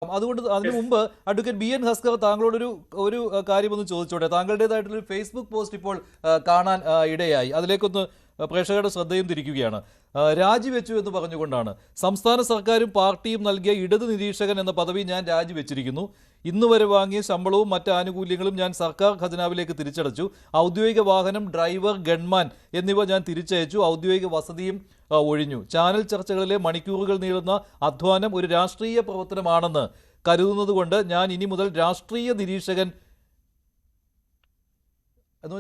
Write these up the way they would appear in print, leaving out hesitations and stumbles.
അതുകൊണ്ട് അതിനു യെസ്. മുമ്പ് അഡ്വക്കേറ്റ് ബി എൻ ഹസ്കർ താങ്കളോടൊരു ഒരു കാര്യമൊന്ന് ചോദിച്ചോട്ടെ. താങ്കളുടേതായിട്ടുള്ള ഫേസ്ബുക്ക് പോസ്റ്റ് ഇപ്പോൾ കാണാൻ ഇടയായി. അതിലേക്കൊന്ന് പ്രേക്ഷകരുടെ ശ്രദ്ധയും തിരിക്കുകയാണ്. രാജിവെച്ചു എന്ന് പറഞ്ഞുകൊണ്ടാണ് സംസ്ഥാന സർക്കാരും പാർട്ടിയും നൽകിയ ഇടത് നിരീക്ഷകൻ എന്ന പദവി ഞാൻ രാജിവെച്ചിരിക്കുന്നു. ഇന്ന് വരെ വാങ്ങിയ ശമ്പളവും മറ്റ് ആനുകൂല്യങ്ങളും ഞാൻ സർക്കാർ ഖജനാവിലേക്ക് തിരിച്ചടച്ചു. ഔദ്യോഗിക വാഹനം, ഡ്രൈവർ, ഗൺമാൻ എന്നിവ ഞാൻ തിരിച്ചയച്ചു. ഔദ്യോഗിക വസതിയും ഒഴിഞ്ഞു. ചാനൽ ചർച്ചകളിലെ മണിക്കൂറുകൾ നീളുന്ന അധ്വാനം ഒരു രാഷ്ട്രീയ പ്രവർത്തനമാണെന്ന് കരുതുന്നത് കൊണ്ട് ഞാൻ ഇനി മുതൽ രാഷ്ട്രീയ നിരീക്ഷകൻ എന്ന്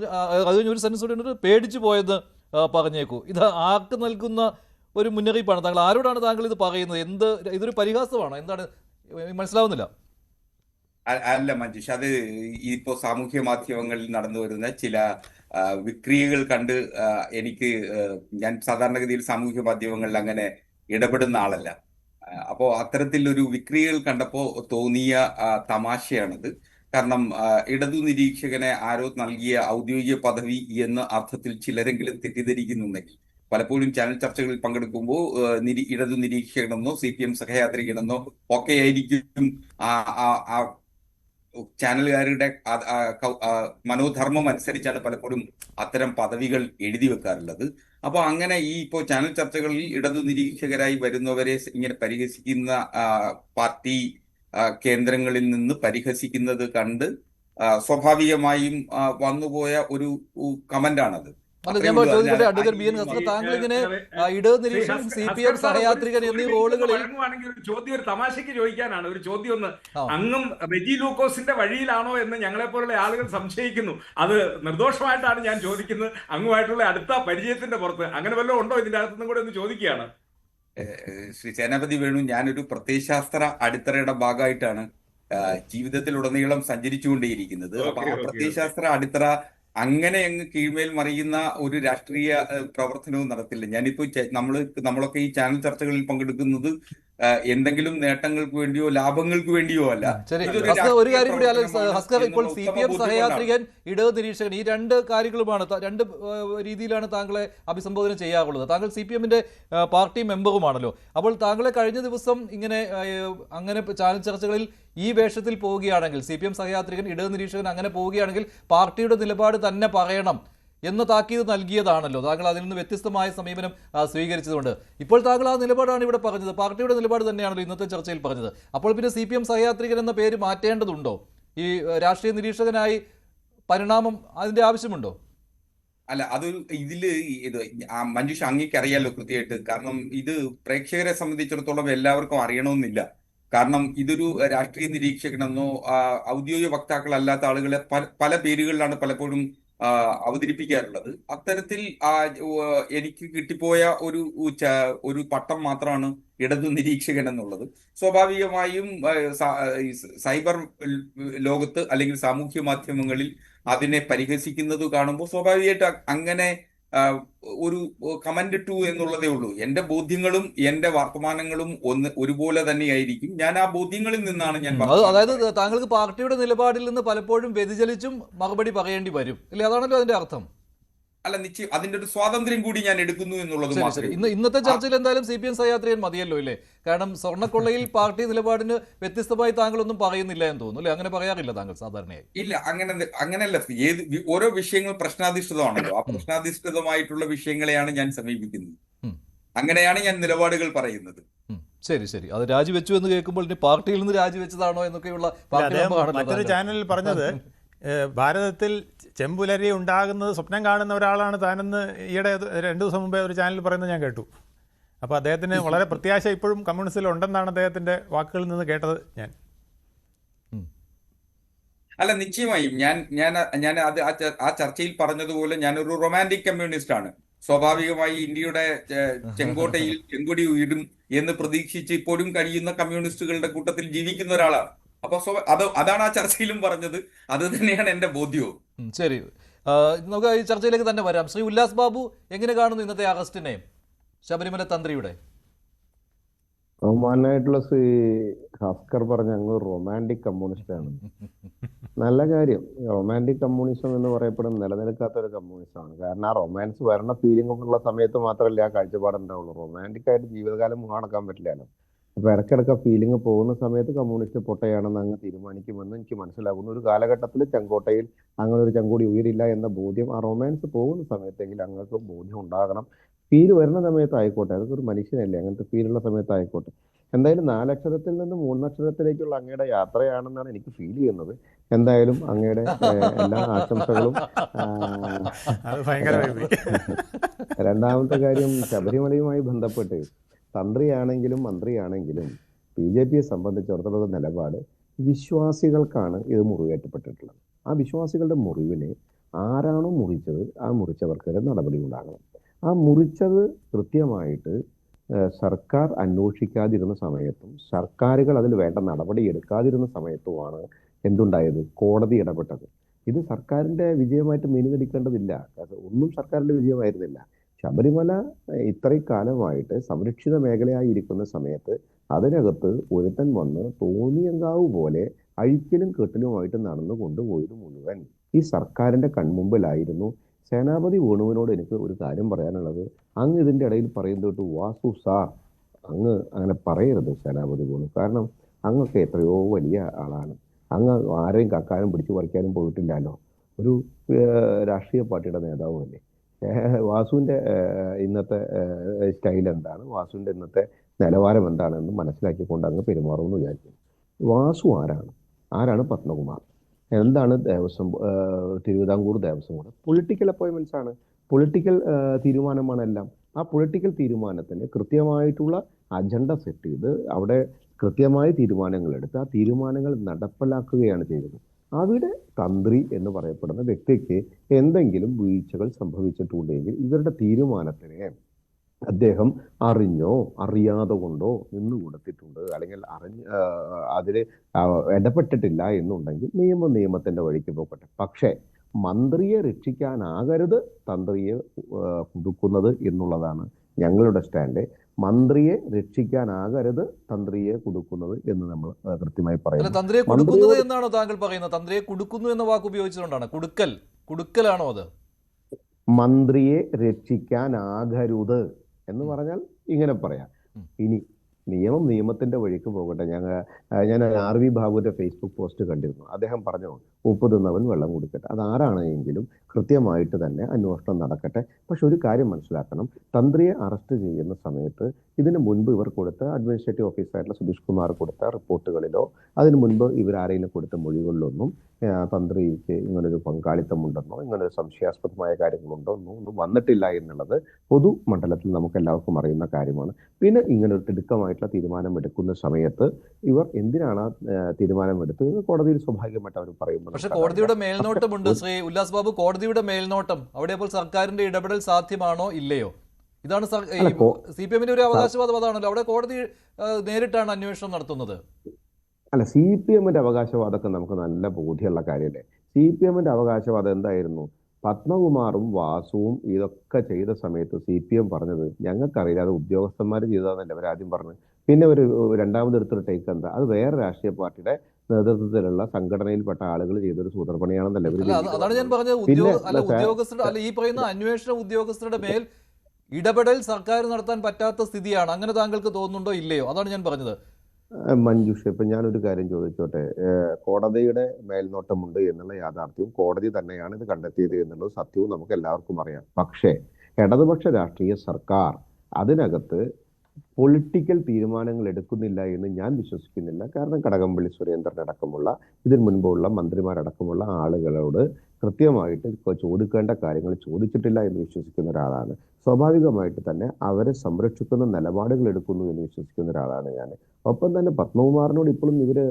അത് കഴിഞ്ഞ ഒരു സെൻസ് കൂടി പേടിച്ചു പോയെന്ന് പറഞ്ഞേക്കൂ. ഇത് ആർക്ക് നൽകുന്ന ഒരു മുന്നറിയിപ്പാണ്? താങ്കൾ ആരോടാണ് താങ്കൾ ഇത് പറയുന്നത്? ഇതൊരു പരിഹാസമാണോ? എന്താണ് മനസ്സിലാവുന്നില്ല. അല്ല മഞ്ജുഷ്, അത് ഇപ്പോ സാമൂഹ്യ മാധ്യമങ്ങളിൽ നടന്നു വരുന്ന ചില വിക്രിയകൾ കണ്ട് എനിക്ക് ഞാൻ സാധാരണഗതിയിൽ സാമൂഹ്യ മാധ്യമങ്ങളിൽ അങ്ങനെ ഇടപെടുന്ന ആളല്ല. അപ്പോ അത്തരത്തിലൊരു വിക്രിയകൾ കണ്ടപ്പോ തോന്നിയ തമാശയാണത്. കാരണം ഇടതു നിരീക്ഷകനെ ആരോ നൽകിയ ഔദ്യോഗിക പദവി എന്ന അർത്ഥത്തിൽ ചിലരെങ്കിലും തെറ്റിദ്ധരിക്കുന്നുണ്ടെങ്കിൽ പലപ്പോഴും ചാനൽ ചർച്ചകളിൽ പങ്കെടുക്കുമ്പോൾ ഇടതു നിരീക്ഷകനെന്നോ CPM സഹയാത്രികനെന്നോ ഒക്കെ ആയിരിക്കും ചാനലുകാരുടെ മനോധർമ്മം അനുസരിച്ചാണ് പലപ്പോഴും അത്തരം പദവികൾ എഴുതി വെക്കാറുള്ളത്. അപ്പൊ അങ്ങനെ ഇപ്പോൾ ചാനൽ ചർച്ചകളിൽ ഇടതു നിരീക്ഷകരായി വരുന്നവരെ ഇങ്ങനെ പരിഹസിക്കുന്ന പാർട്ടി കേന്ദ്രങ്ങളിൽ നിന്ന് പരിഹസിക്കുന്നത് കണ്ട് സ്വാഭാവികമായും വന്നുപോയ ഒരു കമന്റാണത്. ഞാൻ ചോദിക്കട്ടെ അഡ്വക്കേറ്റ് ബി എൻ ഹസ്കർ, താങ്കൾ ഇങ്ങനെ ഇടത് നിരീക്ഷകൻ, CPM സഹയാത്രികൻ എന്നീ റോളുകളിൽ ഒരു ചോദ്യം, ഒരു തമാശയ്ക്ക് ചോദിക്കാനാണ് ഒരു ചോദ്യം. ഒന്ന്, അങ്ങും റെജി ലൂക്കോസിന്റെ വഴിയിലാണോ എന്ന് ഞങ്ങളെ പോലുള്ള ആളുകൾ സംശയിക്കുന്നു. അത് നിർദോഷമായിട്ടാണ് ഞാൻ ചോദിക്കുന്നത്, അങ്ങുമായിട്ടുള്ള അടുത്ത പരിചയത്തിന്റെ പുറത്ത്. അങ്ങനെ വല്ലതും ഉണ്ടോ ഇതിന്റെ അകത്തുനിന്നും കൂടെ ഒന്ന് ചോദിക്കുകയാണ്. ശ്രീ സേനാപതി വേണു, ഞാനൊരു പ്രത്യയശാസ്ത്ര അടിത്തറയുടെ ഭാഗമായിട്ടാണ് ജീവിതത്തിലുടനീളം സഞ്ചരിച്ചുകൊണ്ടേയിരിക്കുന്നത്. അപ്പൊ ആ പ്രത്യയശാസ്ത്ര അടിത്തറ അങ്ങനെ അങ്ങ് കീഴ്മേൽ മറിയുന്ന ഒരു രാഷ്ട്രീയ പ്രവർത്തനവും നടത്തില്ല. ഞാനിപ്പോ നമ്മളൊക്കെ ഈ ചാനൽ ചർച്ചകളിൽ പങ്കെടുക്കുന്നത് എന്തെങ്കിലും നേട്ടങ്ങൾക്ക് വേണ്ടിയോ ലാഭങ്ങൾക്ക് വേണ്ടിയോ അല്ല. ഒരു കാര്യം കൂടി ഹസ്കർ, ഇപ്പോൾ CPM സഹയാത്രികൻ, ഇടത് നിരീക്ഷകൻ, ഈ രണ്ട് കാര്യങ്ങളുമാണ്, രണ്ട് രീതിയിലാണ് താങ്കളെ അഭിസംബോധന ചെയ്യാറുള്ളത്. താങ്കൾ CPMന്റെ പാർട്ടി മെമ്പറുമാണല്ലോ. അപ്പോൾ താങ്കളെ കഴിഞ്ഞ ദിവസം അങ്ങനെ ചാനൽ ചർച്ചകളിൽ ഈ വേഷത്തിൽ പോവുകയാണെങ്കിൽ, CPM സഹയാത്രികൻ, ഇടത് നിരീക്ഷകൻ അങ്ങനെ പോവുകയാണെങ്കിൽ പാർട്ടിയുടെ നിലപാട് തന്നെ പറയണം എന്ന താക്കീത് നൽകിയതാണല്ലോ. താങ്കൾ അതിൽ നിന്ന് വ്യത്യസ്തമായ സമീപനം സ്വീകരിച്ചതുകൊണ്ട് ഇപ്പോൾ താങ്കൾ ആ നിലപാടാണ് ഇവിടെ പറഞ്ഞത്. പാർട്ടിയുടെ നിലപാട് തന്നെയാണല്ലോ ഇന്നത്തെ ചർച്ചയിൽ പറഞ്ഞത്. അപ്പോൾ പിന്നെ CPM സഹയാത്രികൻ എന്ന പേര് മാറ്റേണ്ടതുണ്ടോ? ഈ രാഷ്ട്രീയ നിരീക്ഷകനായി പരിണാമം അതിന്റെ ആവശ്യമുണ്ടോ? അല്ല, ഇതില് മഞ്ജുഷ അങ്ങേക്ക് അറിയാലോ കൃത്യമായിട്ട്. കാരണം ഇത് പ്രേക്ഷകരെ സംബന്ധിച്ചിടത്തോളം എല്ലാവർക്കും അറിയണമെന്നില്ല. കാരണം ഇതൊരു രാഷ്ട്രീയ നിരീക്ഷകനെന്നോ ഔദ്യോഗിക വക്താക്കളല്ലാത്ത ആളുകളെ പല പേരുകളിലാണ് പലപ്പോഴും അവതരിപ്പിക്കാറുള്ളത്. അത്തരത്തിൽ എനിക്ക് കിട്ടിപ്പോയ ഒരു പട്ടം മാത്രമാണ് ഇടതു നിരീക്ഷകൻ എന്നുള്ളത്. സ്വാഭാവികമായും സൈബർ ലോകത്ത് അല്ലെങ്കിൽ സാമൂഹ്യ മാധ്യമങ്ങളിൽ അതിനെ പരിഹസിക്കുന്നത് കാണുമ്പോൾ സ്വാഭാവികമായിട്ട് അങ്ങനെ ഒരു കമന്റ് ഇട്ടു എന്നുള്ളതേ ഉള്ളൂ. എന്റെ ബോധ്യങ്ങളും എന്റെ വർത്തമാനങ്ങളും ഒരുപോലെ തന്നെയായിരിക്കും. ഞാൻ ആ ബോധ്യങ്ങളിൽ നിന്നാണ് അതായത് താങ്കൾക്ക് പാർട്ടിയുടെ നിലപാടിൽ നിന്ന് പലപ്പോഴും വ്യതിചലിച്ചും മറുപടി പറയേണ്ടി വരും അല്ലേ? അതാണല്ലോ അതിന്റെ അർത്ഥം. അല്ല, നിശ്ചയം അതിന്റെ ഒരു സ്വാതന്ത്ര്യം കൂടി ഞാൻ എടുക്കുന്നു എന്നുള്ളത്. ഇന്നത്തെ ചർച്ചയിൽ എന്തായാലും CPM സഹയാത്രികൻ മതിയല്ലോ ഇല്ലേ? കാരണം സ്വർണ്ണക്കൊള്ളയിൽ പാർട്ടി നിലപാടിന് വ്യത്യസ്തമായി താങ്കളൊന്നും പറയുന്നില്ല എന്ന് തോന്നുന്നു അല്ലെ? അങ്ങനെ പറയാറില്ല താങ്കൾ സാധാരണയായി? ഇല്ല, അങ്ങനെയല്ല. ഓരോ വിഷയങ്ങൾ പ്രശ്നാധിഷ്ഠിതമാണല്ലോ. ആ പ്രശ്നാധിഷ്ഠിതമായിട്ടുള്ള വിഷയങ്ങളെയാണ് ഞാൻ സമീപിക്കുന്നത്. അങ്ങനെയാണ് ഞാൻ നിലപാടുകൾ പറയുന്നത്. ശരി ശരി. അത് രാജിവെച്ചു എന്ന് കേൾക്കുമ്പോൾ ഇനി പാർട്ടിയിൽ നിന്ന് രാജിവെച്ചതാണോ എന്നൊക്കെയുള്ള മറ്റൊരു ചാനലിൽ പറഞ്ഞത് ഭാരതത്തിൽ ചെമ്പുലരി ഉണ്ടാകുന്നത് സ്വപ്നം കാണുന്ന ഒരാളാണ് താനെന്ന് ഈയിടെ 2 ദിവസം മുമ്പേ ഒരു ചാനലിൽ പറയുന്നത് ഞാൻ കേട്ടു. അപ്പോൾ അദ്ദേഹത്തിന് വളരെ പ്രത്യാശ ഇപ്പോഴും കമ്മ്യൂണിസ്റ്റിൽ ഉണ്ടെന്നാണ് അദ്ദേഹത്തിൻ്റെ വാക്കുകളിൽ നിന്ന് കേട്ടത് ഞാൻ. അല്ല, നിശ്ചയമായും ഞാൻ അത് ആ ചർച്ചയിൽ പറഞ്ഞതുപോലെ ഞാനൊരു റൊമാൻറ്റിക് കമ്മ്യൂണിസ്റ്റ് ആണ്. സ്വാഭാവികമായി ഇന്ത്യയുടെ ചെങ്കോട്ടയിൽ ചെങ്കൊടി ഉയരും എന്ന് പ്രതീക്ഷിച്ച് ഇപ്പോഴും കഴിയുന്ന കമ്മ്യൂണിസ്റ്റുകളുടെ കൂട്ടത്തിൽ ജീവിക്കുന്ന ഒരാളാണ്. അപ്പൊ അതാണ് ആ ചർച്ചയിലും പറഞ്ഞത്. അത് തന്നെയാണ് എന്റെ ബോധ്യവും. ശരി, നമുക്ക് ഈ ചർച്ചയിലേക്ക് തന്നെ വരാം. ശ്രീ ഉല്ലാസ് ബാബു, എങ്ങനെ കാണുന്നു ഇന്നത്തെ അറസ്റ്റിനെ, ശബരിമല തന്ത്രിയുടെ? ബഹുമാനായിട്ടുള്ള ശ്രീ ഹസ്കർ പറഞ്ഞ അങ്ങ് റൊമാൻറ്റിക് കമ്മ്യൂണിസ്റ്റ് ആണ്. നല്ല കാര്യം. റൊമാൻറ്റിക് കമ്മ്യൂണിസം എന്ന് പറയപ്പെടുന്ന നിലനിൽക്കാത്ത ഒരു കമ്മ്യൂണിസമാണ്. കാരണം ആ റൊമാൻസ് വരണ ഫീലിംഗ് ഉള്ള സമയത്ത് മാത്രമല്ലേ ആ കാഴ്ചപ്പാടുണ്ടാവുള്ളൂ. റൊമാൻറ്റിക് ആയിട്ട് ജീവിതകാലം നടക്കാൻ പറ്റില്ലല്ലോ. അപ്പോൾ ഇടയ്ക്കിടയ്ക്ക് ഫീലിംഗ് പോകുന്ന സമയത്ത് കമ്മ്യൂണിസ്റ്റ് പൊട്ടയാണെന്ന് അങ്ങ് തീരുമാനിക്കുമെന്ന് എനിക്ക് മനസ്സിലാകുന്നു. ഒരു കാലഘട്ടത്തിൽ ചെങ്കോട്ടയിൽ അങ്ങനെ ഒരു ചെങ്കൊടി ഉയരില്ല എന്ന ബോധ്യം, ആ റൊമാൻസ് പോകുന്ന സമയത്തെങ്കിലും അങ്ങക്ക് ബോധ്യം ഉണ്ടാകണം. ഫീൽ വരുന്ന സമയത്ത് ആയിക്കോട്ടെ, അതൊക്കെ ഒരു മനുഷ്യനല്ലേ, അങ്ങനത്തെ ഫീലുള്ള സമയത്ത് ആയിക്കോട്ടെ. എന്തായാലും 4 അക്ഷരത്തിൽ നിന്ന് 3 അക്ഷരത്തിലേക്കുള്ള അങ്ങയുടെ യാത്രയാണെന്നാണ് എനിക്ക് ഫീൽ ചെയ്യുന്നത്. എന്തായാലും അങ്ങയുടെ എല്ലാ ആശംസകളും. അത് ഭയങ്കരമായി. രണ്ടാമത്തെ കാര്യം, ശബരിമലയുമായി ബന്ധപ്പെട്ട് തന്ത്രിയാണെങ്കിലും മന്ത്രിയാണെങ്കിലും BJPയെ സംബന്ധിച്ചിടത്തോളം നിലപാട് വിശ്വാസികൾക്കാണ് ഇത് മുറിവേറ്റപ്പെട്ടിട്ടുള്ളത്. ആ വിശ്വാസികളുടെ മുറിവിനെ ആരാണോ മുറിച്ചത് ആ മുറിച്ചവർക്കെതിരെ നടപടി ഉണ്ടാകണം. ആ മുറിച്ചത് കൃത്യമായിട്ട് സർക്കാർ അന്വേഷിക്കാതിരുന്ന സമയത്തും സർക്കാരുകൾ അതിൽ വേണ്ട നടപടി എടുക്കാതിരുന്ന സമയത്തുമാണ് എന്തുണ്ടായത്, കോടതി ഇടപെട്ടത്. ഇത് സർക്കാരിന്റെ വിജയമായിട്ട് മെനുകടിക്കേണ്ടതില്ല. ഒന്നും സർക്കാരിന്റെ വിജയമായിരുന്നില്ല. ശബരിമല ഇത്രയും കാലമായിട്ട് സംരക്ഷിത മേഖലയായി ഇരിക്കുന്ന സമയത്ത് അതിനകത്ത് ഒരുത്തൻ വന്ന് തോന്നിയങ്കാവ് പോലെ അഴിക്കലും കെട്ടലുമായിട്ട് നടന്നു കൊണ്ടുപോയത് മുഴുവൻ ഈ സർക്കാരിന്റെ കൺമുമ്പിലായിരുന്നു. സേനാപതി വേണുവിനോട് എനിക്ക് ഒരു കാര്യം പറയാനുള്ളത്, അങ്ങ് ഇതിന്റെ ഇടയിൽ പറയുന്നത് വാസു സാർ, അങ്ങ് അങ്ങനെ പറയരുത് സേനാപതി വേണു. കാരണം അങ്ങൊക്കെ എത്രയോ വലിയ ആളാണ്. അങ്ങ് ആരെയും കക്കാനും പിടിച്ചു പറിക്കാനും പോയിട്ടില്ലല്ലോ. ഒരു രാഷ്ട്രീയ പാർട്ടിയുടെ നേതാവുമല്ലേ. വാസുവിന്റെ ഇന്നത്തെ സ്റ്റൈൽ എന്താണ്, വാസുവിന്റെ ഇന്നത്തെ നിലവാരം എന്താണെന്ന് മനസ്സിലാക്കിക്കൊണ്ട് അങ്ങ് പെരുമാറുമെന്ന് വിചാരിക്കുന്നു. വാസു ആരാണ് പത്മകുമാർ, എന്താണ് Thiruvithamkoor Devaswom board? Political appointments ആണ്, പൊളിറ്റിക്കൽ തീരുമാനമാണ് എല്ലാം. ആ പൊളിറ്റിക്കൽ തീരുമാനത്തിന് കൃത്യമായിട്ടുള്ള അജണ്ട സെറ്റ് ചെയ്ത് അവിടെ കൃത്യമായ തീരുമാനങ്ങൾ എടുത്ത് ആ തീരുമാനങ്ങൾ നടപ്പിലാക്കുകയാണ് ചെയ്തത്. അവിടെ തന്ത്രി എന്ന് പറയപ്പെടുന്ന വ്യക്തിക്ക് എന്തെങ്കിലും വീഴ്ചകൾ സംഭവിച്ചിട്ടുണ്ടെങ്കിൽ ഇവരുടെ തീരുമാനത്തിനെ അദ്ദേഹം അറിഞ്ഞോ അറിയാതെ കൊണ്ടോ നിന്ന് കൊടുത്തിട്ടുണ്ട്, അല്ലെങ്കിൽ അതിൽ ഇടപെട്ടിട്ടില്ല എന്നുണ്ടെങ്കിൽ നിയമത്തിന്റെ വഴിക്ക് പോകട്ടെ. പക്ഷേ മന്ത്രിയെ രക്ഷിക്കാനാകരുത് തന്ത്രിയെ കുടുക്കുന്നത് എന്നുള്ളതാണ് ഞങ്ങളുടെ സ്റ്റാൻഡ്. മന്ത്രിയെ രക്ഷിക്കാനാകരുത് തന്ത്രിയെ കുടുക്കുന്നത് എന്ന് നമ്മൾ കൃത്യമായി പറയുന്നു. തന്ത്രിയെ കുടുക്കുന്നത് എന്നാണോ താങ്കൾ പറയുന്നത്? തന്ത്രിയെ കുടുക്കുന്നു എന്ന വാക്ക് ഉപയോഗിച്ചുകൊണ്ടാണ് കുടുക്കലാണോ അത്? മന്ത്രിയെ രക്ഷിക്കാനാകരുത് എന്ന് പറഞ്ഞാൽ ഇങ്ങനെ പറയാം. ഇനി നിയമത്തിന്റെ വഴിക്ക് പോകട്ടെ. ഞാൻ RV ബാബുവിന്റെ ഫേസ്ബുക്ക് പോസ്റ്റ് കണ്ടിരുന്നു. അദ്ദേഹം പറഞ്ഞു, ഉപ്പ് തിന്നവൻ വെള്ളം കുടിക്കട്ടെ. അതാരാണെങ്കിലും കൃത്യമായിട്ട് തന്നെ അന്വേഷണം നടക്കട്ടെ. പക്ഷെ ഒരു കാര്യം മനസ്സിലാക്കണം, തന്ത്രിയെ അറസ്റ്റ് ചെയ്യുന്ന സമയത്ത് ഇതിനു മുൻപ് ഇവർ കൊടുത്ത അഡ്മിനിസ്ട്രേറ്റീവ് ഓഫീസറായിട്ടുള്ള സുധീഷ് കുമാർ കൊടുത്ത റിപ്പോർട്ടുകളിലോ അതിനു മുൻപ് ഇവരാരെങ്കിലും കൊടുത്ത മൊഴികളിലൊന്നും തന്ത്രിക്ക് ഇങ്ങനൊരു പങ്കാളിത്തമുണ്ടെന്നോ ഇങ്ങനൊരു സംശയാസ്പദമായ കാര്യങ്ങളുണ്ടോ ഒന്നും വന്നിട്ടില്ല എന്നുള്ളത് പൊതുമണ്ഡലത്തിൽ നമുക്ക് എല്ലാവർക്കും അറിയുന്ന കാര്യമാണ്. പിന്നെ ഇങ്ങനൊരു തിടുക്കമായിട്ടുള്ള തീരുമാനം എടുക്കുന്ന സമയത്ത് ഇവർ എന്തിനാണ് തീരുമാനമെടുത്തത് കോടതിയിൽ സ്വാഭാവികമായിട്ട് അവർ പറയുമ്പോൾ, പക്ഷെ കോടതിയുടെ മേൽനോട്ടമുണ്ട് ശ്രീ ഉല്ലാസ് ബാബു. കോടതിയുടെ മേൽനോട്ടം അവിടെ അപ്പോൾ സർക്കാരിന്റെ ഇടപെടൽ സാധ്യമാണോ ഇല്ലയോ? ഇതാണ് CPM-ന്റെ ഒരു അവകാശവാദം. അതാണല്ലോ, അവിടെ കോടതി നേരിട്ടാണ് അന്വേഷണം നടത്തുന്നത്. അല്ല, CPM-ന്റെ അവകാശവാദമൊക്കെ നമുക്ക് നല്ല ബോധ്യമുള്ള കാര്യമല്ലേ. CPM-ന്റെ അവകാശവാദം എന്തായിരുന്നു? പത്മകുമാറും വാസുവും ഇതൊക്കെ ചെയ്ത സമയത്ത് CPM പറഞ്ഞത് ഞങ്ങൾക്കറിയില്ല, അത് ഉദ്യോഗസ്ഥന്മാർ ചെയ്തതെന്നല്ല അവരാദ്യം പറഞ്ഞു. പിന്നെ ഒരു രണ്ടാമതെടുത്തൊരു ടേക്ക് എന്താ, അത് വേറെ രാഷ്ട്രീയ പാർട്ടിയുടെ നേതൃത്വത്തിലുള്ള സംഘടനയിൽപ്പെട്ട ആളുകൾ ചെയ്തൊരു സൂത്രപ്പണിയാണെന്നല്ല. അതാണ് ഞാൻ പറഞ്ഞത്. ഉദ്യോഗസ്ഥരുടെ ഈ പറയുന്ന അന്വേഷണ ഉദ്യോഗസ്ഥരുടെ മേൽ ഇടപെടൽ സർക്കാർ നടത്താൻ പറ്റാത്ത സ്ഥിതിയാണ്. അങ്ങനെ താങ്കൾക്ക് തോന്നുന്നുണ്ടോ ഇല്ലയോ? അതാണ് ഞാൻ പറഞ്ഞത്. മഞ്ജുഷ, ഇപ്പൊ ഞാനൊരു കാര്യം ചോദിച്ചോട്ടെ. കോടതിയുടെ മേൽനോട്ടമുണ്ട് എന്നുള്ള യാഥാർത്ഥ്യവും കോടതി തന്നെയാണ് ഇത് കണ്ടെത്തിയത് എന്നുള്ളത് സത്യവും നമുക്ക് എല്ലാവർക്കും അറിയാം. പക്ഷേ ഇടതുപക്ഷ രാഷ്ട്രീയ സർക്കാർ അതിനകത്ത് പൊളിറ്റിക്കൽ തീരുമാനങ്ങൾ എടുക്കുന്നില്ല എന്ന് ഞാൻ വിശ്വസിക്കുന്നില്ല. കാരണം കടകംപള്ളി സുരേന്ദ്രൻ അടക്കമുള്ള ഇതിനു മുൻപുള്ള മന്ത്രിമാരടക്കമുള്ള ആളുകളോട് കൃത്യമായിട്ട് ചോദിക്കേണ്ട കാര്യങ്ങൾ ചോദിച്ചിട്ടില്ല എന്ന് വിശ്വസിക്കുന്ന ഒരാളാണ്. സ്വാഭാവികമായിട്ട് തന്നെ അവരെ സംരക്ഷിക്കുന്ന നിലപാടുകൾ എടുക്കുന്നു എന്ന് വിശ്വസിക്കുന്ന ഒരാളാണ് ഞാൻ. ഒപ്പം തന്നെ പത്മകുമാറിനോട് ഇപ്പോഴും ഇവര്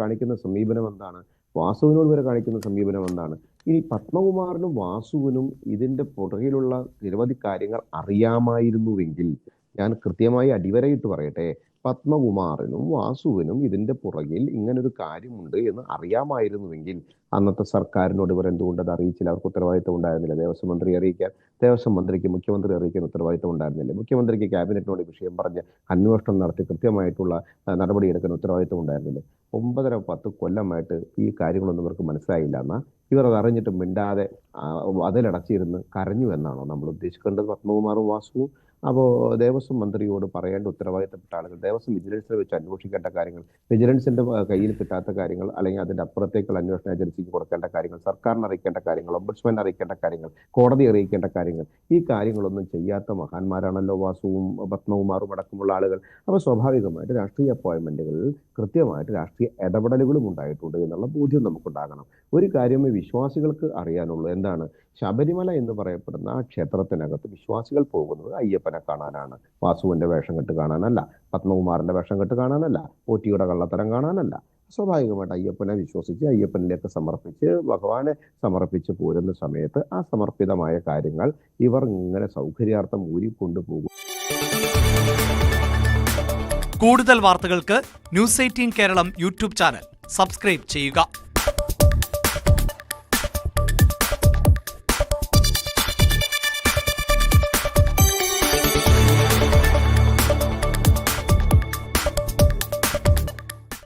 കാണിക്കുന്ന സമീപനം എന്താണ്, വാസുവിനോട് ഇവരെ കാണിക്കുന്ന സമീപനം എന്താണ്? ഇനി പത്മകുമാറിനും വാസുവിനും ഇതിന്റെ പുറകിലുള്ള നിരവധി കാര്യങ്ങൾ അറിയാമായിരുന്നുവെങ്കിൽ, ഞാൻ കൃത്യമായി അടിവരയിട്ട് പറയട്ടെ, പത്മകുമാറിനും വാസുവിനും ഇതിന്റെ പുറകിൽ ഇങ്ങനൊരു കാര്യമുണ്ട് എന്ന് അറിയാമായിരുന്നുവെങ്കിൽ അന്നത്തെ സർക്കാരിനോട് ഇവർ എന്തുകൊണ്ട് അത് അറിയിച്ചില്ല? അവർക്ക് ഉത്തരവാദിത്തം ഉണ്ടായിരുന്നില്ല. ദേവസ്വം മന്ത്രി അറിയിക്കാൻ, ദേവസ്വം മന്ത്രിക്ക് മുഖ്യമന്ത്രി അറിയിക്കാൻ ഉത്തരവാദിത്തം ഉണ്ടായിരുന്നില്ല. മുഖ്യമന്ത്രിക്ക് ക്യാബിനറ്റിനോട് വിഷയം പറഞ്ഞ് അന്വേഷണം നടത്തി കൃത്യമായിട്ടുള്ള നടപടിയെടുക്കാൻ ഉത്തരവാദിത്തം ഉണ്ടായിരുന്നില്ല. 9-10 കൊല്ലമായിട്ട് ഈ കാര്യങ്ങളൊന്നും ഇവർക്ക് മനസ്സിലായില്ല എന്നാൽ ഇവർ അത് അറിഞ്ഞിട്ട് മിണ്ടാതെ അതിലടച്ചിരുന്ന് കരഞ്ഞു എന്നാണോ നമ്മൾ ഉദ്ദേശിക്കേണ്ടത്? പത്മകുമാറും വാസുവും അപ്പോൾ ദേവസ്വം മന്ത്രിയോട് പറയേണ്ട ഉത്തരവാദിത്തപ്പെട്ട ആളുകൾ ദേവസ്വം വിജിലൻസിനെ വെച്ച് അന്വേഷിക്കേണ്ട കാര്യങ്ങൾ, വിജിലൻസിന്റെ കയ്യിൽ കിട്ടാത്ത കാര്യങ്ങൾ അല്ലെങ്കിൽ അതിന്റെ അപ്പുറത്തേക്കുള്ള അന്വേഷണ ഏജൻസിക്ക് കൊടുക്കേണ്ട കാര്യങ്ങൾ, സർക്കാരിനെ അറിയിക്കേണ്ട കാര്യങ്ങൾ, ഒംബുഡ്സ്മാനെ അറിയിക്കേണ്ട കാര്യങ്ങൾ, കോടതി അറിയിക്കേണ്ട കാര്യങ്ങൾ, ഈ കാര്യങ്ങളൊന്നും ചെയ്യാത്ത മഹാന്മാരാണല്ലോ വാസുവും പത്മകുമാറും അടക്കമുള്ള ആളുകൾ. അപ്പോൾ സ്വാഭാവികമായിട്ട് രാഷ്ട്രീയ അപ്പോയിന്റ്മെന്റുകളിൽ കൃത്യമായിട്ട് രാഷ്ട്രീയ ഇടപെടലുകളും ഉണ്ടായിട്ടുണ്ട് എന്നുള്ള ബോധ്യം നമുക്കുണ്ടാകണം. ഒരു കാര്യമേ വിശ്വാസികൾക്ക് അറിയാനുള്ളൂ, എന്താണ്? ശബരിമല എന്ന് പറയപ്പെടുന്ന ആ ക്ഷേത്രത്തിനകത്ത് വിശ്വാസികൾ പോകുന്നത് അയ്യപ്പനെ കാണാനാണ്. വാസുവിന്റെ വേഷം കെട്ട് കാണാനല്ല, പത്മകുമാറിന്റെ വേഷം കെട്ട് കാണാനല്ല, പോറ്റിയുടെ കള്ളത്തരം കാണാനല്ല. സ്വാഭാവികമായിട്ട് അയ്യപ്പനെ വിശ്വസിച്ച് അയ്യപ്പനിലേക്ക് സമർപ്പിച്ച് ഭഗവാനെ സമർപ്പിച്ച് പോരുന്ന സമയത്ത് ആ സമർപ്പിതമായ കാര്യങ്ങൾ ഇവർ ഇങ്ങനെ സൗകര്യാർത്ഥം ഊരിക്കൊണ്ടുപോകും. കൂടുതൽ വാർത്തകൾക്ക് news 18 Keralam YouTube channel subscribe ചെയ്യുക.